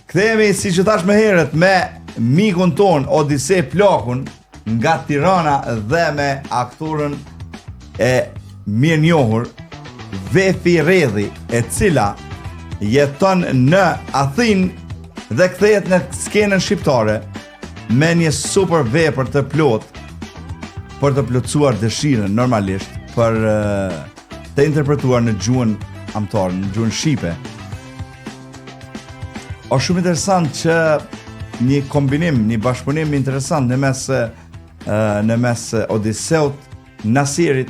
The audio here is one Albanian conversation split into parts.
Kthehemi si që thash më herët me mikun ton Odisej Plakun nga Tirana dhe me aktorën e mirënjohur Vefi Redhi, e cila jeton në Athinë dhe kthehet në skenën shqiptare me një super vepër të plot për të plotësuar dëshirën normalisht për të interpretuar në gjuhën amtare, në gjuhën shqipe. Është shumë interesant që një kombinim, një bashkëpunim interesant në mes Odiseut, Nasirit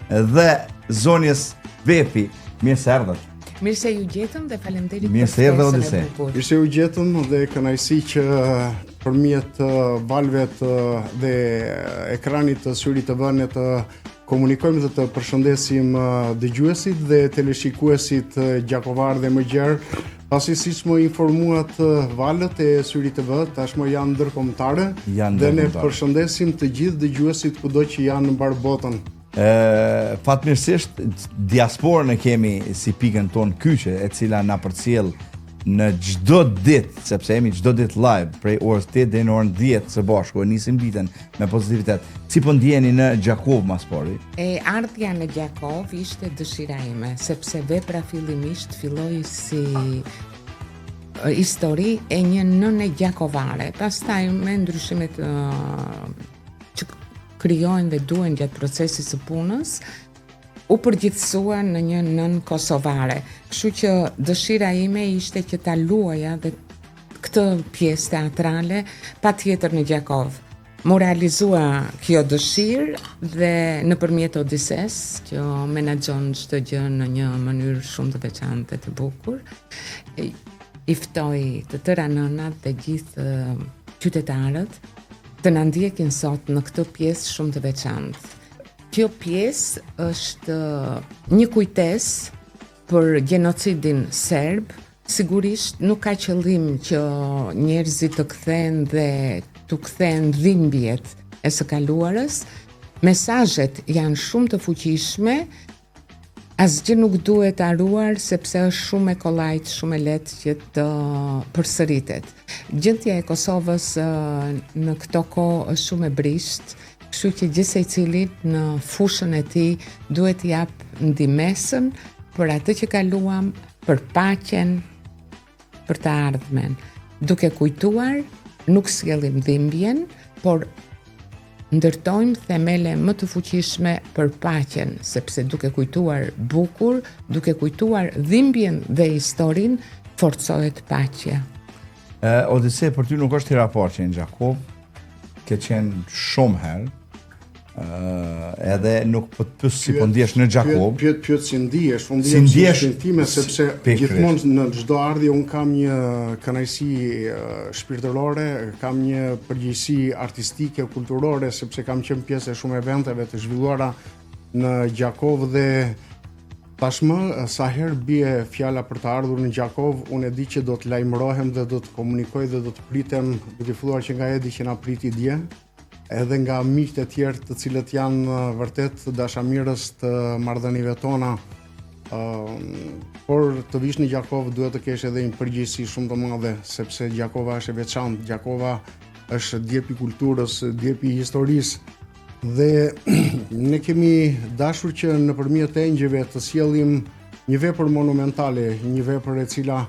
dhe zonjës Vefi. Mirë se erdhët. Mirë se ju gjetëm dhe faleminderit Mirë se erdhe Odisej. Mirë se ju gjetëm dhe kënaqësi që përmjet valve dhe ekranit të Syrit TV ne të komunikojmë dhe të përshëndesim dëgjuesit dhe teleshikuesit gjakovar dhe më gjerë, pasi siç më informuat valët e Syrit TV tashmë janë ndërkombëtare dhe ne përshëndesim të gjithë dëgjuesit kudo që janë në mbar botën. Fatmirësisht diasporën e kemi si pikën tonë kyçe, e cila na përcjell në çdo ditë, sepse jemi çdo ditë live prej orës 8 deri në orën 10 së bashku, e nisim ditën me pozitivitet. Si po ndjeni në Gjakov maspori? Ardhja në Gjakov ishte dëshira ime, sepse vepra fillimisht filloi si histori e një nëne gjakovare. Pastaj me ndryshimet që krijojnë dhe duhen gjatë procesit së punës, u përgjithësua në një nën kosovare. Kështu që dëshira ime ishte që ta luaja dhe këtë pjesë teatrale patjetër në Gjakov. Mu realizua kjo dëshirë dhe nëpërmjet Odises, që menaxhon çdo gjë në një mënyrë shumë të veçantë të bukur. I ftoi të tëra nënat dhe gjithë qytetarët të na ndjekin sot në këtë pjesë shumë të veçantë. Kjo pjesë është një kujtesë për genocidin serb. Sigurisht nuk ka qëllim që njerëzit të kthehen dhe të kthehen dhimbjet e së kaluarës. Mesazhet janë shumë të fuqishme. Asgjë nuk duhet haruar sepse është shumë e kollajt, shumë e lehtë që të përsëritet. Gjendja e Kosovës në këto kohë është shumë e brisht. Kështu që gjithë secili në fushën e tij duhet t'i jap ndihmesën për atë që kaluam, për paqen, për të ardhmen. Duke kujtuar, nuk sjellim dhimbjen, por ndërtojmë themele më të fuqishme për paqen, sepse duke kujtuar bukur, duke kujtuar dhimbjen dhe historinë, forcohet paqja. Odisej, për ty nuk është hera parë që në Gjakov, ke qenë shumë herë, edhe nuk po të pyes si po ndjesh në Gjakov. Pyet si ndihesh, po ndihesh time sepse gjithmonë në çdo ardhje un kam një kënaqësi shpirtërore, kam një përgjegjësi artistike, kulturore, sepse kam qenë pjesë e shumë eventeve të zhvilluara në Gjakov dhe tashmë sa herë bie fjala për të ardhur në Gjakov, unë e di që do të lajmërohem dhe do të komunikoj dhe do të pritem, duke filluar që nga Edi që na priti dje, edhe nga miqtë e tjerë të cilët janë vërtet dashamirës të marrëdhënieve tona. Por të vish në Gjakov duhet të kesh edhe një përgjegjësi shumë të madhe, sepse Gjakova është e veçantë, Gjakova është djepi i kulturës, djepi i historisë. Dhe ne kemi dashur që nëpërmjet engjëve të sjellim një vepër monumentale, një vepër e cila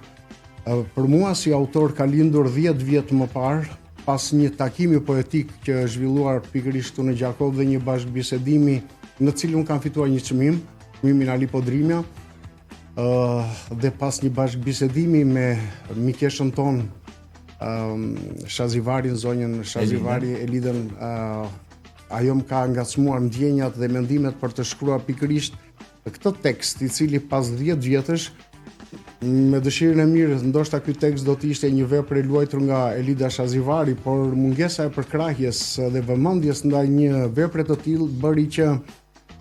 për mua si autor ka lindur 10 vjet më parë, pas një takimi poetik që është zhvilluar pikërisht këtu në Gjakov dhe një bashkëbisedimi në cilin kam fituar një çmimin Ali Podrimja, dhe pas një bashkëbisedimi me mikeshën ton Shazivarin, zonjën Shazivari Elidën, ajo më ka ngacmuar ndjenjat dhe mendimet për të shkruar pikërisht këtë tekst, i cili pas 10 vjetësh, me dëshirën e mirë, ndoshta ky tekst do të ishte një vepër e luajtur nga Elida Shazivari, por mungesa e përkrahjes dhe vëmendjes ndaj një vepre të tillë bëri që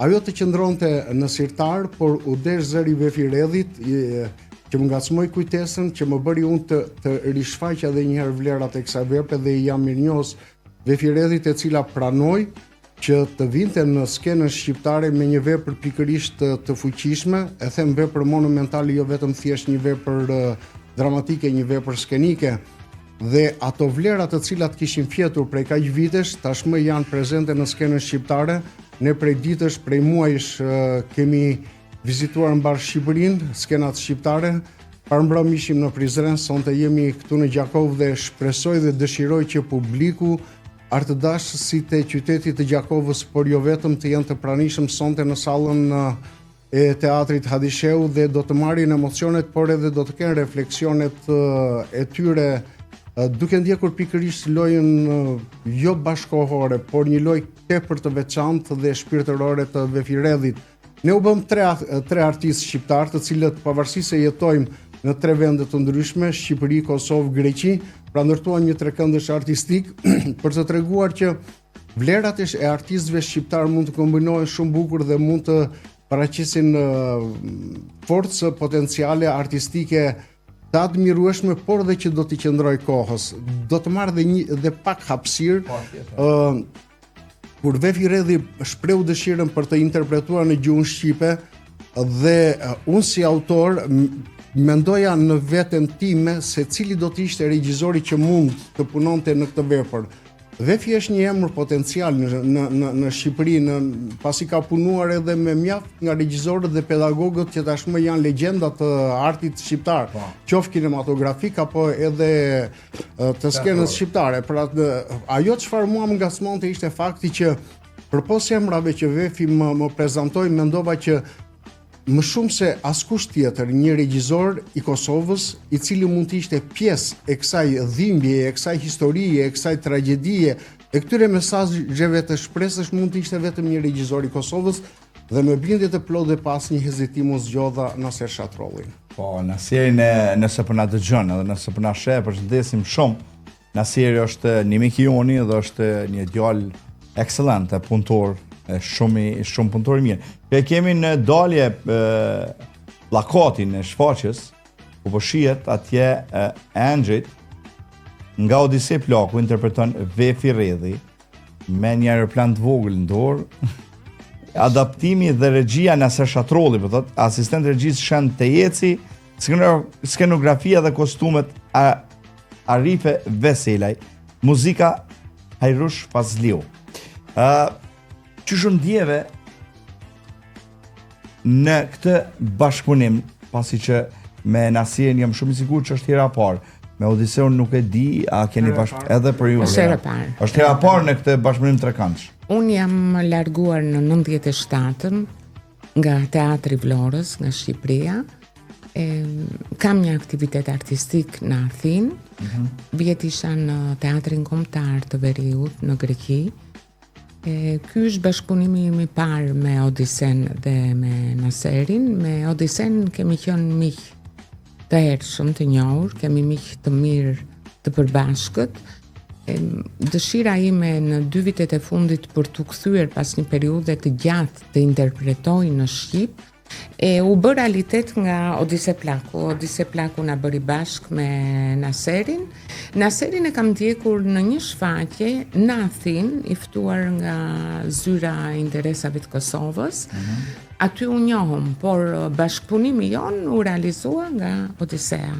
ajo të qëndronte në sirtar, por u desh zëri Vefi Redhit, që më ngacmoi kujtesën, që më bëri unë të rishfaqja edhe një herë vlerat e kësaj vepre dhe jam mirënjohës Vefi Redhit, e cila pranoi që të vinte në skenën shqiptare me një vepër pikërisht të fuqishme, e them vepër monumentale, jo vetëm thjesht një vepër dramatike, një vepër skenike, dhe ato vlera të cilat kishin fjetur prej kaq vitesh tashmë janë prezente në skenën shqiptare. Ne prej ditësh, prej muajsh kemi vizituar mbar Shqipërinë, skenat shqiptare. Parmbrëm ishim në Prizren, sonte jemi këtu në Gjakov dhe shpresoj dhe dëshiroj që publiku artëdashësit e qytetit të Gjakovës, por jo vetëm, të jenë të pranishëm sonte në sallën e teatrit Hadisheu dhe do të marrin emocionet, por edhe do të kenë refleksionet e tyre duke ndjekur pikërisht lojën jo bashkohore, por një lojë tepër të veçantë dhe shpirtërore të Vefiredhit. Ne u bëm tre artistë shqiptar, të cilët pavarësisht se jetojmë në tre vende të ndryshme, Shqipëri, Kosovë, Greqi, pra ndërtuan një trekëndësh artistik për të treguar që vlerat e artistëve shqiptar mund të kombinohen shumë bukur dhe mund të paraqesin forcë potenciale artistike të admirueshme, por dhe që do t'i qëndroj kohës. Do të marrë dhe pak hapësirë. Kur Vefiredhi shpreu dëshirën për të interpretuar në gjuhën shqipe, dhe unë si autor mendoja në veten time se cili do të ishte regjizori që mund të punonte në këtë vepër. Vefi është një emër potencial në Shqipëri, pasi ka punuar edhe me mjaft nga regjisorët dhe pedagogët që tashmë janë legjenda të artit shqiptar, qoftë kinematografik apo edhe të skenës shqiptare. Pra ajo çfarë mua më ngacmonte ishte fakti që përpos emrave që Vefi më prezantoi, mendova që më shumë se askush tjetër një regjisor i Kosovës, i cili mund të ishte pjesë e kësaj dhimbje, e kësaj historie, e kësaj tragjedie, e këtyre mesazheve të shpresës, mund të ishte vetëm një regjisor i Kosovës, dhe me bindje të plotë dhe pas një hezitim u zgjodha Naser Shatrollin. Po, Naseri nëse po na dëgjon edhe nëse po na sheh, përshëndesim shumë. Naseri është një mik i joni dhe është një djalë ekselent, punëtor, shumë punëtor i mirë. Që kemi në dalje plakatin e shfaqjes, ku po shihet atje Angjit nga Odisej Plaku interpreton Vefiredhi me një aeroplan të vogël në dorë. Adaptimi dhe regjia Naser Shatrolli, po thot, asistent regjisë Shën Tejeci, skenografia dhe kostumet Arife Veselaj, muzika Hajrush Fazliu. Qysh ndjeve në këtë bashkëpunim, pasi që me Naserin jam shumë i sigurt që është hera parë, me Odiseun nuk e di, a keni edhe për ju? Është hera parë. Është hera parë në këtë bashkëpunim trekëndsh. Unë jam larguar në 97-ën nga Teatri Vlorës, nga Shqipëria. Kam një aktivitet artistik në Athinë. Vjet isha në Teatrin Kombëtar të Veriut në Greqi. Ky është bashkëpunimi im i parë me Odisen dhe me Naserin. Me Odisen kemi qenë miq të hershëm, të njohur, kemi miq të mirë të përbashkët. Dëshira ime në 2 vitet e fundit për të kthyer pas një periudhe të gjatë të interpretoj në Shqip, u bë realitet nga Odisej Plaku. Odisej Plaku na bëri bashk me Naserin. Naserin e kam ndjekur në një shfaqje në Athinë, i ftuar nga zyra e interesave të Kosovës. Aty u njohëm, por bashkëpunimi jon u realizua nga Odiseja.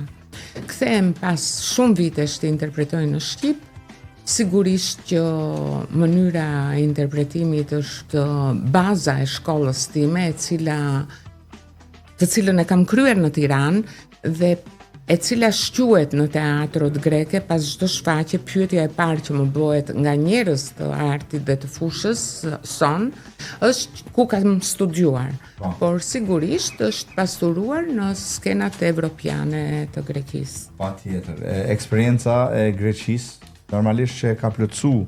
Kthehem pas shumë vitesh të interpretoj në Shqip. Sigurisht që mënyra e interpretimit është baza e shkollës time, të cilën e kam kryer në Tiranë dhe e cila shquhet në teatrot greke. Pas çdo shfaqje, pyetja e parë që më bëhet nga njerëz të artit dhe të fushës son është ku kam studiuar. Por sigurisht është pasuruar në skenat evropiane të Greqisë. Patjetër. Eksperienca e Greqisë normalisht që ka plotësu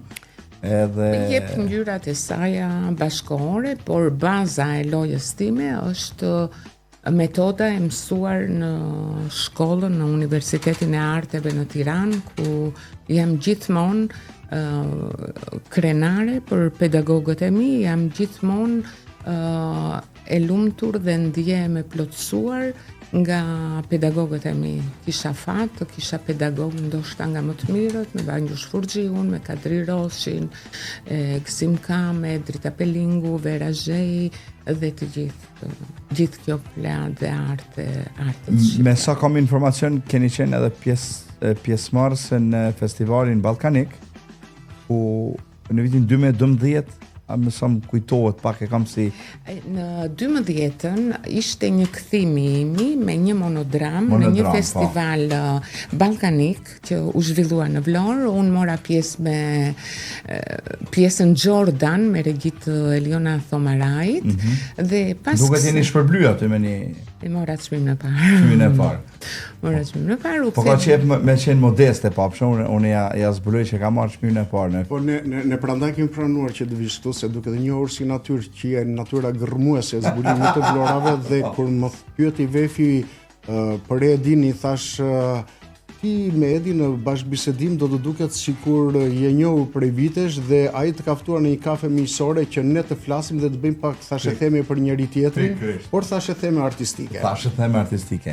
edhe jep ngjyrat e saj bashkëkohore, por baza e lojës time është metoda e mësuar në shkollën në Universitetin e Arteve në Tiranë, ku jam gjithmonë krenare për pedagogët e mi, jam gjithmonë e lumtur dhe ndjehem e plotësuar nga pedagogët e mi. Kisha fat, kisha pedagogë ndoshta nga më të mirët, me Banjush Furxhiun, me Kadri Roshin, Gzim Kame, Drita Pelingu, Vera Zhej dhe të gjithë kjo plejadë dhe arte shqiptare. Me sa kam informacion, keni qenë edhe pjesëmarrëse në festivalin Ballkanik, ku në vitin 2012 më sa më kujtohet pak, e kam si... Në 12-ën ishte një kthimi imi me një monodram në një festival ballkanik që u zhvillua në Vlorë. Unë mora pjesë me pjesën Jordan me regjit Eliona Thomarajt dhe pas... Duket jeni shpërbly aty me një... E mora çmimin e parë. Çmimin e parë. Mora çmimin e parë. Po ka qep me qenë modeste, papshon, unë ja zbuloj që ka marrë çmimin e parë. Po ne prandaj kemi pranuar që të vish këtu, se duke dhe njohur si natyrë që je natyra gërmuese e zbulimit të vlorave, dhe kur më pyeti Vefi për Edin, i thash ti me Edin në bashkëbisedim do të duket sikur je njohur prej vitesh dhe ai të ka ftuar në një kafe miqësore që ne të flasim dhe të bëjmë pak thashë theme për njëri tjetrin, por thashë theme artistike. Thashë theme artistike.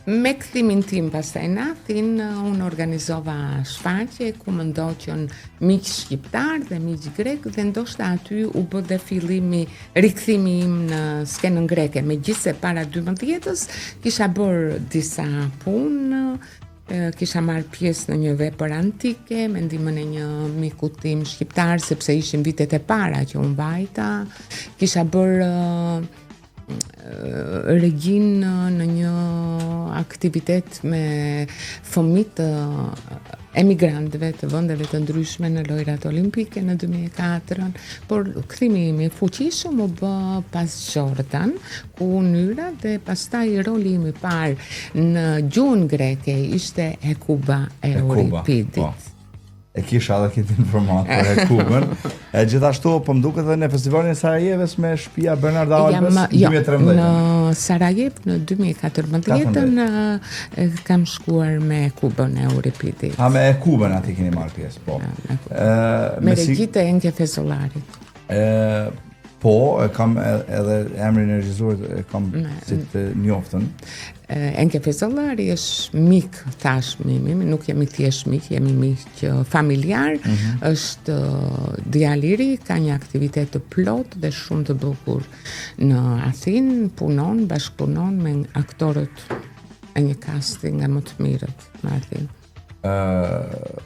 Me kthimin tim pastaj natin, unë organizova shfaqje ku më ndoqën miq shqiptar dhe miq grek dhe ndoshta aty u bë dhe fillimi rikthimi im në skenën greke. Megjithse para 12-s kisha bërë disa punë, kisha marrë pjesë në një vepër antike me ndihmën e një miku tim shqiptar, sepse ishin vitet e para që unë vajta. Kisha bërë regjin në një aktivitet me fëmijë emigrantëve të vendeve të ndryshme në lojrat olimpike në 2004, por kthimi im i fuqishëm u bë pas Jordan, ku nyra dhe pastaj roli im i parë në gjuhën greke ishte Hekuba e Euripidit. E kisha edhe këtë informat për Hekubën. Gjithashtu, po më duket edhe në festivalin e Sarajevës me shtëpia Bernard Alves 2013. Në Sarajev në 2014 kam shkuar me Hekubën e Euripidit. Me Hekubën aty keni marrë pjesë, po. Me regjit e Enke Fezollarit. Po, kam edhe emrin e regjisorit kam si të njoftën. Enke Fezollari është mik tashmë, nuk jemi thjesht mik, jemi mik familjar, është djalë i ri, ka një aktivitet të plot dhe shumë të bukur në Athinë, bashkëpunon me aktorët e një casting nga më të mirët në Athinë.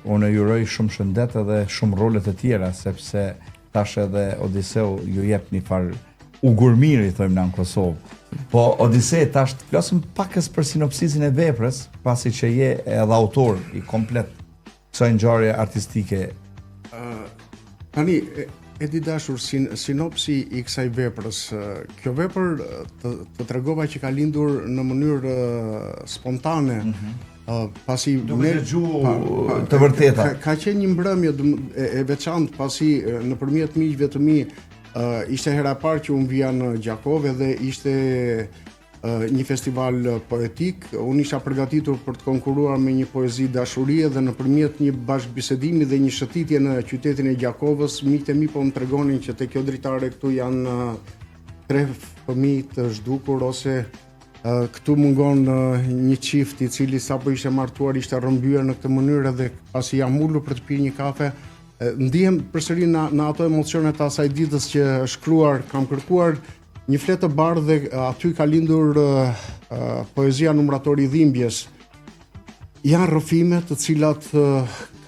Unë ju uroj shumë shëndet edhe shumë role të tjera, sepse tash edhe Odiseu ju jep një farë ugurmiri, thojmë na në Kosovë. Po Odisej, tash të flasim pakës për sinopsisin e veprës, pasi që je edhe autor i komplet kësaj ngjarje artistike. Tani, Edi dashur, sinopsi i kësaj veprës. Kjo vepër të tregova që ka lindur në mënyrë spontane, pasi të vërteta. Ka qenë një mbrëmje e veçantë, pasi nëpërmjet miqve të mi ishte hera e parë që unë vija në Gjakov dhe ishte një festival poetik. Unë isha përgatitur për të konkuruar me një poezi dashurie dhe nëpërmjet një bashkëbisedimi dhe një shëtitje në qytetin e Gjakovës, miqtë e mi po më tregonin që te kjo dritare këtu janë 3 fëmijë të zhdukur, ose këtu mungon një çift i cili sapo ishte martuar, ishte rrëmbyer në këtë mënyrë, dhe pasi jam ulur për të pirë një kafe, ndihem përsëri në ato emocione të asaj ditës që shkruar, kam kërkuar një fletë të bardhë dhe aty ka lindur poezia Numratori i dhimbjes. Janë rrëfime të cilat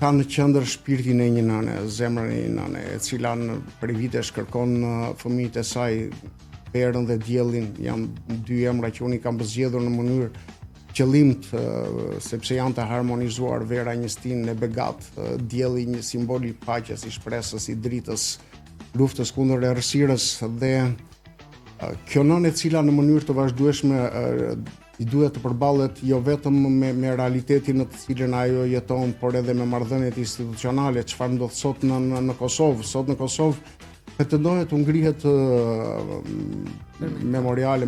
kanë në qendër shpirtin e një nëne, zemrën e një nëne, e cila për vitesh kërkon fëmijët e saj, Perën dhe Diellin. Janë 2 emra që unë i kam zgjedhur në mënyrë qëllimt, sepse janë të harmonizuar. Vera një stinë e begat, Dielli një simbol i paqes, i shpresës, i dritës, luftës kundër errësirës, dhe kjo nënë e cila në mënyrë të vazhdueshme i duhet të përballet jo vetëm me realitetin në të cilin ajo jeton, por edhe me marrëdhëniet institucionale, çfarë ndodh sot në Kosovë. Sot në Kosovë pretendohet të ngrihet memoriale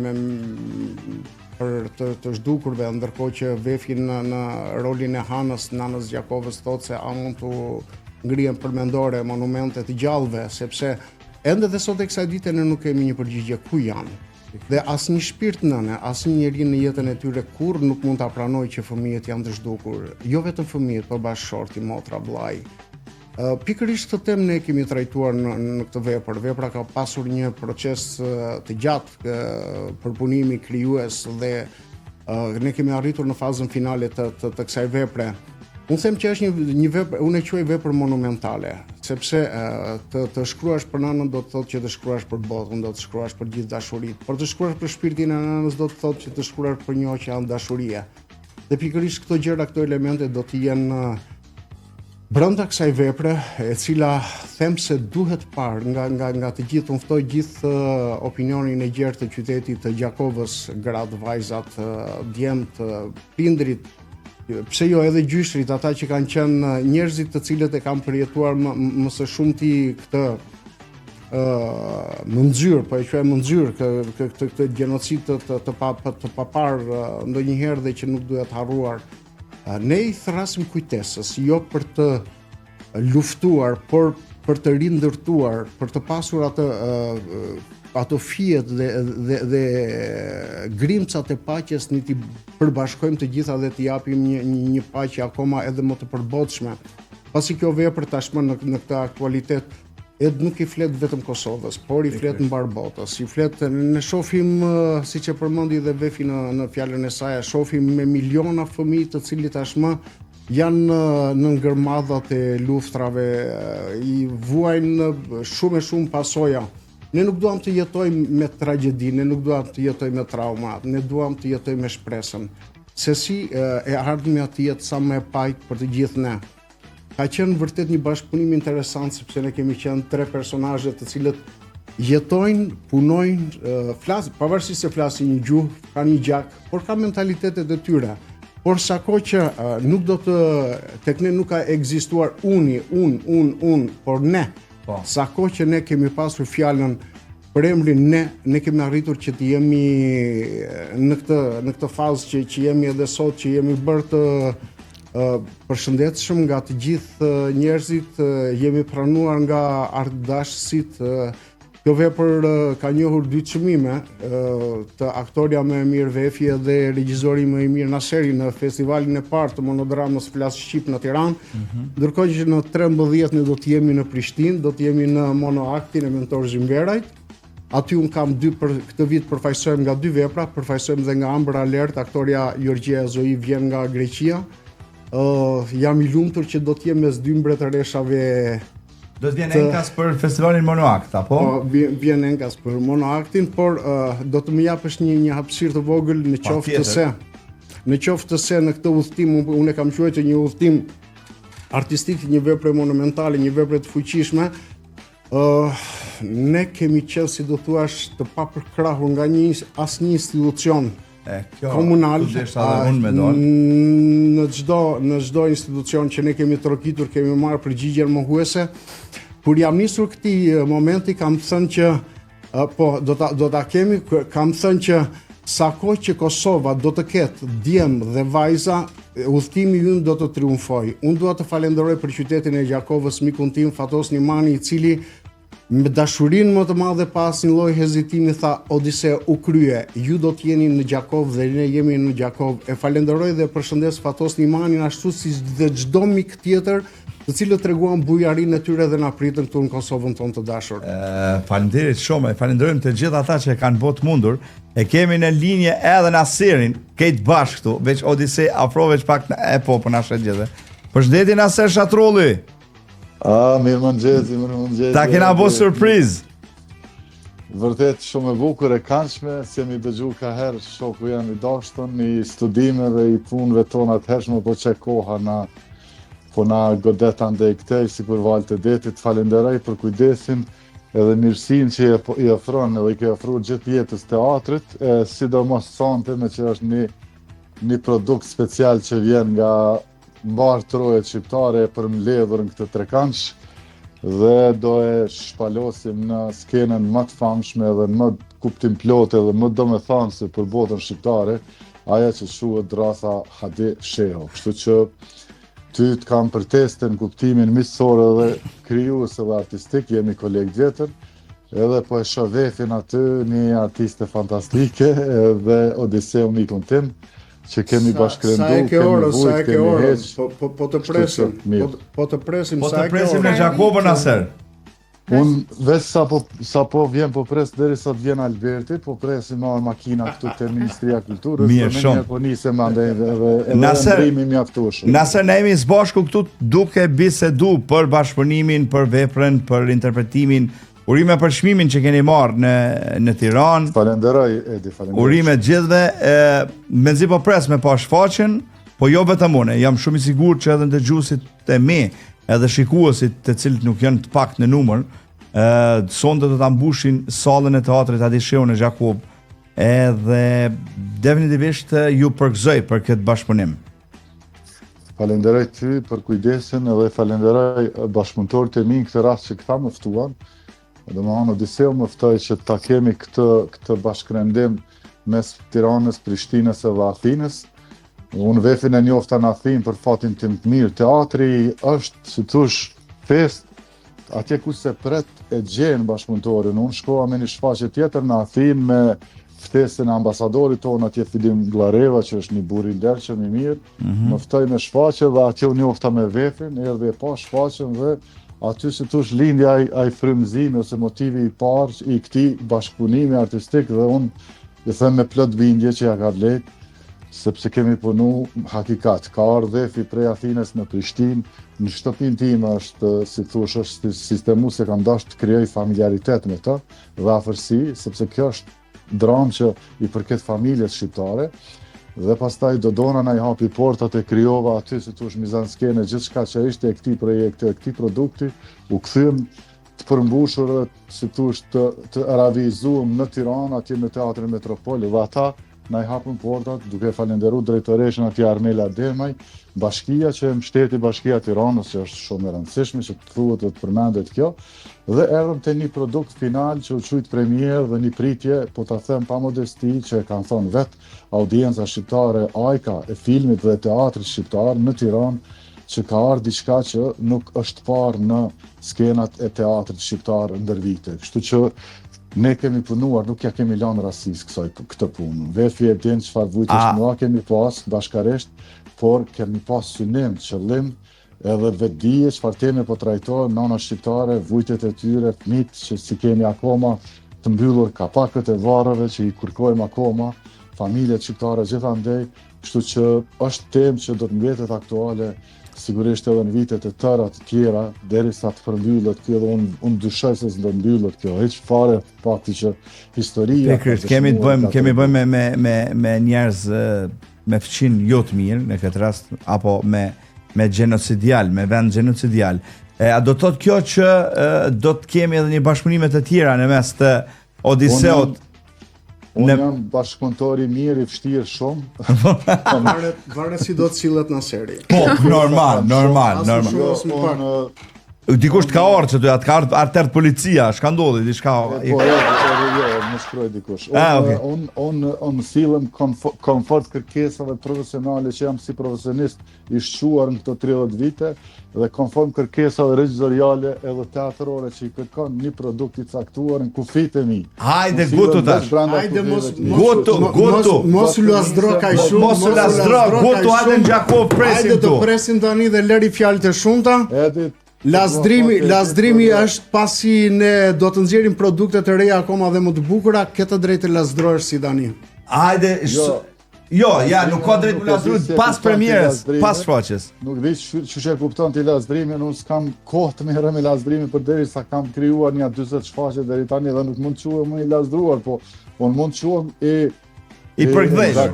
për të zhdukurve, ndërkohë që Vefi në rolin e Hanës, nanës Gjakovës, thotë se a mund të ngrihen përmendore monumente të gjallëve, sepse ende dhe sot e kësaj dite ne nuk kemi një përgjigje ku janë. Dhe asnjë shpirt nëne, asnjë njeri në jetën e tyre kurrë nuk mund ta pranojë që fëmijët janë të zhdukur. Jo vetëm fëmijët, por bashkëshorti, motra, vllai. Pikërisht këtë temë ne kemi trajtuar në këtë vepër. Vepra ka pasur një proces të gjatë përpunimi krijues dhe ne kemi arritur në fazën finale të kësaj vepre. Unë them që është një vepër, unë e quaj vepër monumentale, sepse të shkruash për nanën do të thotë që të shkruash për botën, do të shkruash për gjithë dashuritë. Por të shkruash për shpirtin e nanës do të thotë që të shkruash për një oqean dashurie. Dhe pikërisht këto gjëra, këto elemente do të jenë brenda kësaj vepre, e cila them se duhet parë nga të gjithë, unë ftoj gjithë opinionin e gjerë të qytetit të Gjakovës, gratë, vajzat, djemt, prindrit, pse jo edhe gjyshrit, ata që kanë qenë njerëzit të cilët e kanë përjetuar më së shumti këtë mëndzyrë, po e quaj mëndzyrë, këtë gjenocid të papar ndonjëherë dhe që nuk duhet harruar. Ne i thrasim kujtesës, jo për të luftuar, por për të rindërtuar, për të pasur ato fijet dhe grimcat e paqes në t'i përbashkojmë të gjitha dhe t'i japim një paqe akoma edhe më të përbotshme. Pasi kjo vepër tashmë në këtë aktualitet nuk i flet vetëm Kosovës, por i flet mbar botës. I flet, ne shohim, siç e përmendi dhe Vefi në fjalën e saj, shohim me miliona fëmijë të cilët tashmë janë në ngërmadhat e luftrave, i vuajnë shumë pasoja. Ne nuk duam të jetojmë me tragjedi, ne nuk duam të jetojmë me trauma, ne duam të jetojmë me shpresën. Se si e ardhmja të jetë sa më e paqë për të gjithë ne. Ka qenë vërtet një bashkëpunim interesant, sepse ne kemi qenë 3 personazhe të cilët jetojnë, punojnë, pavarësisht se flasin një gjuhë, kanë një gjak, por kanë mentalitetet e tyre. Por sako që nuk do të, tek ne nuk ka ekzistuar unë, por ne. Sako që ne kemi pasur fjalën për emrin ne kemi arritur që të jemi në këtë fazë që jemi edhe sot, që jemi bërë të përshëndetshëm nga të gjithë njerëzit, jemi pranuar nga artdashësit. Kjo vepër ka njohur 2 çmime, të aktoria më e mirë Vefi dhe regjizori më i mirë Naseri në festivalin e parë të monodramës Flas Shqip në Tiranë, ndërkohë që në 13 ne do të jemi në Prishtinë, do të jemi në monoaktin e Mentor Zimberajt. Aty un kam për këtë vit përfaqësojmë nga 2 vepra, përfaqësojmë dhe nga Amber Alert, aktoria Gjorgjia Zoi vjen nga Greqia. Jam i lumtur që do të jem mes 2 mbretëreshave. Do të vjen enkas për festivalin Monoakt, apo? Po, vjen enkas për Monoaktin, por do të më japësh një hapësirë të vogël në qoftë të se në këtë udhtim, unë e kam quajtur një udhtim artistik, një vepre monumentale, një vepre të fuqishme. Ne kemi qenë, si do thuash, të papërkrahur nga asnjë institucion komunal. Në çdo institucion që ne kemi trokitur, kemi marrë përgjigjen mohuese. Kur jam nisur këtij momenti, kam thënë që do ta kemi, kam thënë që sako që Kosova do të ketë djem dhe vajza, udhëtimi ynë do të triumfojë. Unë dua të falenderoj për qytetin e Gjakovës mikun tim Fatos Nimani, i cili me dashurinë më të madhe pas një lloj hezitimi tha Odisea u krye, ju do të jeni në Gjakov dhe ne jemi në Gjakov. E falenderoj dhe përshëndes Fatos Nimanin ashtu si dhe çdo mik tjetër, të cilët treguan bujarinë e tyre dhe na pritën këtu në Kosovën tonë të dashur. Faleminderit shumë, falenderojmë të gjithë ata që kanë botë mundur. E kemi në linje edhe Nasirin, këtë bashkë këtu, veç Odisea afroveç pak e po na shet gjithë. Përshëndetje Nasir Shatrolli. Mirëmëngjesi. Ta kena bo surprizë. Vërtet shumë e bukur e këndshme, si jemi dëgju ka herë shoku jam i dashtën, i studimeve, i punëve tona të hershme, po që koha na godet andej këtej, si kur valë të detit, falenderoj për kujdesin edhe mirësinë që i ofron edhe i ke ofru gjithë jetës teatrit, sidomos sonte me që është një produkt special që vjen nga mbarë trojet shqiptare për mbledhur në këtë trekanç dhe do e shpalosim në skenën më të famshme dhe më kuptim plot edhe më domethënëse për botën shqiptare, aja që quhet Drasa Hadi Sheho. Kështu që ty të kam për testin kuptimin miqësor dhe krijues edhe artistik, jemi kolegë vjetër, edhe po e shoh Vefin aty, një artiste fantastike, edhe Odiseu mikun tim, që kemi bashkërendu, kemi vujt, kemi heq. Po të presim, po të presim, Po të presim në Gjakobën asër. Unë veç sa po vjen po pres deri sa të vjen Alberti, po presim marr makina këtu te Ministria e Kulturës. Mirë shumë. Po nisem andaj edhe ndrimi mjaftueshëm. Nëse ne jemi së bashku këtu duke bisedu për bashkëpunimin, për veprën, për interpretimin, urime për çmimin që keni marrë në Tiranë. Falenderoj Edi, falenderoj. Urime gjithve, mezi po pres me pa shfaqen, po jo vetëm unë, jam shumë i sigurt që edhe ndëgjuesit e mi, edhe shikuesit të cilët nuk janë të pak në numër, sonte do ta mbushin sallën e teatrit Adisheu në Gjakob, edhe definitivisht ju përgëzoj për këtë bashkëpunim. Falenderoj ty për kujdesin edhe falenderoj bashkëpunëtorët e mi në këtë rast që këta më ftuan. Domethënë Odiseu më ftoi që ta kemi këtë bashkërendim mes Tiranës, Prishtinës edhe Athinës. Unë Vefin e njofta në Athinë për fatin tim të mirë. Teatri është, si thush, fest, atje ku se pret e gjenë bashkëpunëtorin. Unë shkova me një shfaqje tjetër në Athinë me ftesën e ambasadorit tonë atje Fidim Glareva, që është një burr i ndershëm i mirë. Më ftoi me shfaqje dhe atje u njofta me Vefin, erdhi e pa shfaqjen dhe aty si thush lindi ai frymëzimi ose motivi i parë i këtij bashkëpunimi artistik dhe unë i them me plot bindje që ja ka vlerë. Sepse kemi punu hakikat, ka ardhur Vefi prej Athinës në Prishtinë, në shtëpinë time është, si thush, është sistemu se kam dashur të krijoj familiaritet me të dhe afërsi, sepse kjo është dramë që i përket familjes shqiptare, dhe pastaj Dodona na i hapi portat e krijova aty, si thush, mizanskene, gjithçka që ishte e këtij projekti, e këtij produkti, u kthyem të përmbushur dhe, si thush, të realizuar në Tiranë, atje në Teatrin Metropol, dhe ata na i hapën portat, duke falenderuar drejtoreshën atje Armela Demaj, bashkia që mbështeti Bashkia e Tiranës, që është shumë e rëndësishme që të thuhet dhe të përmendet kjo, dhe erdhëm te një produkt final që u quajt premier dhe një pritje, po ta them pa modesti, që e kanë thonë vetë audienca shqiptare AIKA e filmit dhe teatrit shqiptar në Tiranë, që ka ardhur diçka që nuk është parë në skenat e teatrit shqiptar ndër vite. Kështu që ne kemi punuar, nuk ja kemi lënë rastis këtë punë. Vefi e din çfarë vujtës mua kemi pas bashkarisht, por kemi pas synim, qëllim, edhe vetdije çfarë teme po trajtojmë nëna shqiptare, vujtet e tyre, fëmijët që si kemi akoma të mbyllur kapakët e varreve që i kërkojmë akoma, familjet shqiptare gjithandej, kështu që është temë që do të mbetet aktuale sigurisht edhe në vitet e tëra të tjera, derisa të përmbyllet kjo, dhe unë dyshoj se s'do mbyllet kjo, hiç fare fakti që historia. Kemi të bëjmë me njerëz me fqin jo të mirë në këtë rast, apo me genocidial, me vend genocidial. A do të thotë kjo që do të kemi edhe një bashkëpunime të tjera në mes të Odiseut? Unë jam bashkëpunëtori mirë, i vështirë shumë. Varet si do të sillet në seri. Po, normal. Dikush të ka orë që doja të ka artert policia, shka ndodhi, diçka. Po, jo, më shkroj dikush. Unë sillem komfort kërkesave profesionale që jam si profesionist i shquar në këto 30 vite, dhe konform kërkesave regjizoriale edhe teatrore që i kërkon një produkt i caktuar në kufit e mi. Hajde, gutu tash. Hajde, gutu. Mos u lasdro kaq shumë. Mos u lasdro, gutu, hajde në Gjakov, presim tu. Hajde të tu. presim tani dhe lëri fjalët e shumta. Lasdrimi është pasi ne do të nxjerrim produkte të reja akoma dhe më të bukura, ke të drejtë të lasdrohesh si tani. Hajde, nuk ka drejt më lasdruhet pas premierës, pas shfaqjes. Nuk di çu e kupton ti lasdrimin, unë s'kam kohë të merrem me lasdrimin përderisa kam krijuar një 40 shfaqje deri tani dhe nuk mund të quhem më i lasdruar, po unë mund të quhem i përkthejshëm,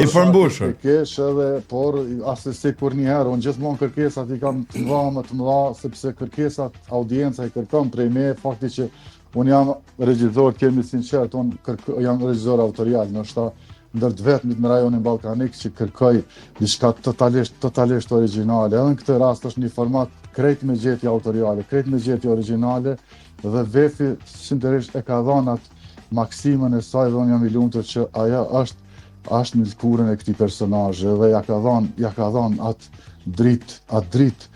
i përmbushur. Kesh edhe, por as si kur një herë, unë gjithmonë kërkesat i kam të mëdha, sepse kërkesat audienca i kërkon prej me, fakti që unë jam regjizor, kemi sinqert, unë jam regjizor autorial, ndoshta ndër të vetmit në rajonin ballkanik që kërkoj diçka totalisht origjinale. Edhe në këtë rast është një format krejt me gjetje autoriale, krejt me gjetje origjinale, dhe Vefi sinqerisht e ka dhënë atë maksimën e saj dhe unë jam i lumtur që ajo është në lëkurën e këtij personazhi dhe ja ka dhënë atë dritë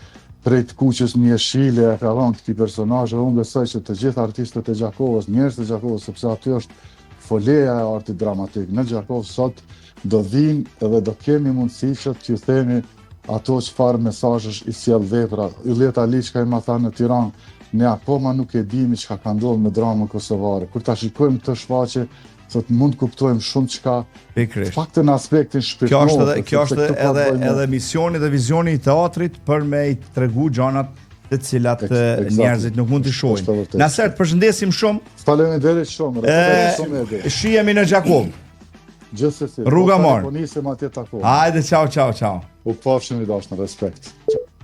prej të kuqës një jeshile e ka dhënë këtij personazhi. Unë besoj që të gjithë artistët e Gjakovës, njerëzit e Gjakovës, sepse aty është foleja e artit dramatik. Në Gjakovë sot do vinë edhe do kemi mundësi që t'ju themi ato çfarë mesazhesh i sjell vepra. Ylleta Liçka ma tha në Tiranë, ne akoma nuk e dimi çka ka ndodhur me dramën kosovare. Kur ta shikojmë këtë shfaqje, thot mund kuptojmë shumë çka. Pikërisht. Faktë në aspektin shpirtëror. Kjo është edhe misioni dhe vizioni i teatrit për me i tregu gjanat të cilat njerëzit nuk mund të shohin. Na sert përshëndesim shumë. Faleminderit shumë. Shihemi në Gjakovë. Gjithsesi. Rruga Mor. Po nisim atje takojmë. Hajde, ciao. U pafshim i dashur, respekt.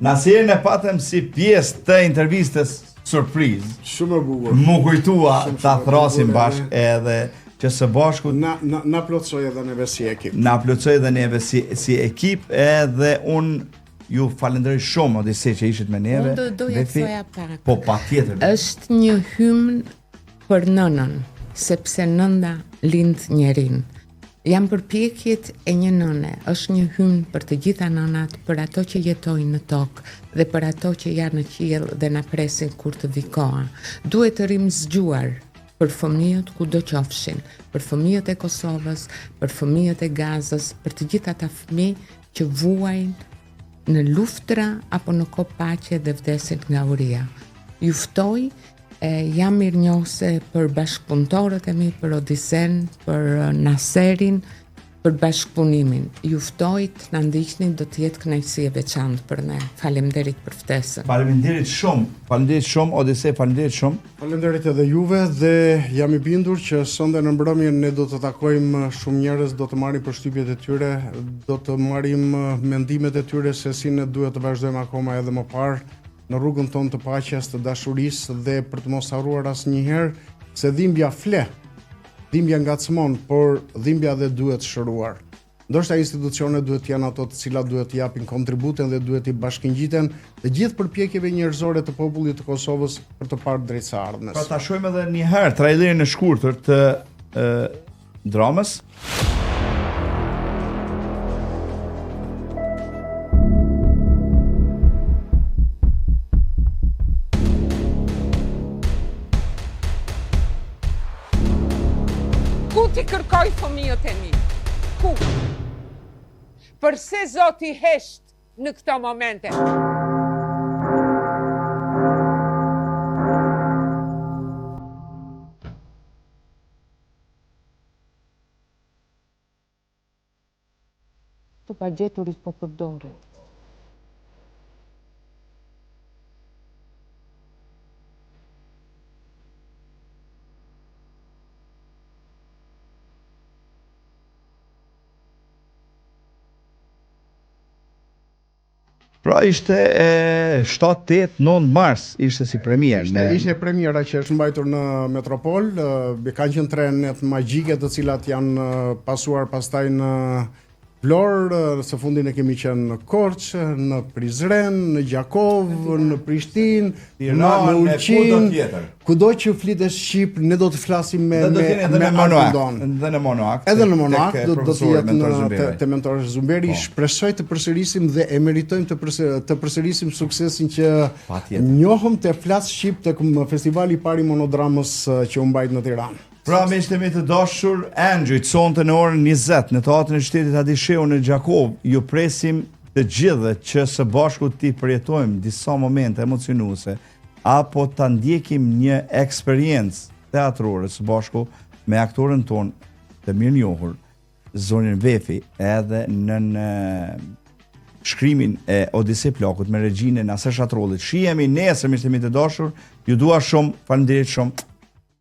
Nasirën e patëm si pjesë të intervistës surprizë. Shumë e bukur. Mu kujtua ta thrasim bashkë edhe që së bashku na plotësoj edhe neve si ekip. Na plotësoj edhe neve si ekip, edhe unë ju falenderoj shumë Odise që ishit me neve. Unë doja të thoja pak. Po patjetër. Është një hymn për nënën, sepse nënda lind njerin. Jam përpjekjet e një nëne, është një hymn për të gjitha nënat, për ato që jetojnë në tokë dhe për ato që janë në qiell dhe na presin kur të vi koha. Duhet të rrim zgjuar për fëmijët kudo qofshin, për fëmijët e Kosovës, për fëmijët e Gazës, për të gjithë ata fëmijë që vuajnë në luftra apo në kohë paqe dhe vdesin nga uria. Ju ftoj, jam mirënjohëse për bashkëpunëtorët e mi, për Odisen, për Naserin, për bashkëpunimin. Ju ftoj të na ndiqni, do të jetë kënaqësi e veçantë për ne. Faleminderit për ftesën. Faleminderit shumë Odise, faleminderit shumë. Faleminderit edhe juve dhe jam i bindur që sonde në mbrëmje ne do të takojmë shumë njerëz, do të marrim përshtypjet e tyre, do të marrim mendimet e tyre se si ne duhet të vazhdojmë akoma edhe më parë në rrugën tonë të paqes, të dashurisë dhe për të mos harruar asnjëherë se dhimbja fle, dhimbja ngacmon, por dhimbja dhe duhet shëruar. Ndoshta institucionet duhet të janë ato të cilat duhet të japin kontributen dhe duhet të bashkëngjiten të gjithë përpjekjeve njerëzore të popullit të Kosovës për të parë drejt së ardhmes. Pra ta shohim edhe një herë trailerin e shkurtër të dramës. Ku ti kërkoj fëmijët e mi? Ku? Përse Zoti hesht në këto momente? Të pagjeturit po përdore. Pra ishte 7-8-9 mars, ishte si premier. Ishte premiera që është mbajtur në Metropol, kanë qenë 3 net magjike të cilat janë pasuar pastaj në Vlorë, së fundin e kemi qenë në Korçë, në Prizren, në Gjakovë, në Prishtinë, në Ulqin, kudo që flitet shqip, ne do të flasim me Monoak. Edhe në Monoak. Edhe në Monoak do të jetë në te mentor Zumberi. Shpresoj të përsërisim dhe e meritojmë të përsërisim suksesin që njohëm të flas shqip tek festivali i parë i monodramës që u mbajt në Tiranë. Pra miqtë të dashur, Andrew, sonte në orën 20 në Teatrin e Shtetit Adisheu në Gjakovë, ju presim të gjithë që së bashku ti përjetojmë disa momente emocionuese apo ta ndjekim një eksperiencë teatrore së bashku me aktorën ton të mirënjohur, Zorin Vefi, edhe në shkrimin e Odise Plakut me regjinën e Asesh Atrollit. Shihemi nesër miqtë të dashur, ju dua shumë, faleminderit shumë.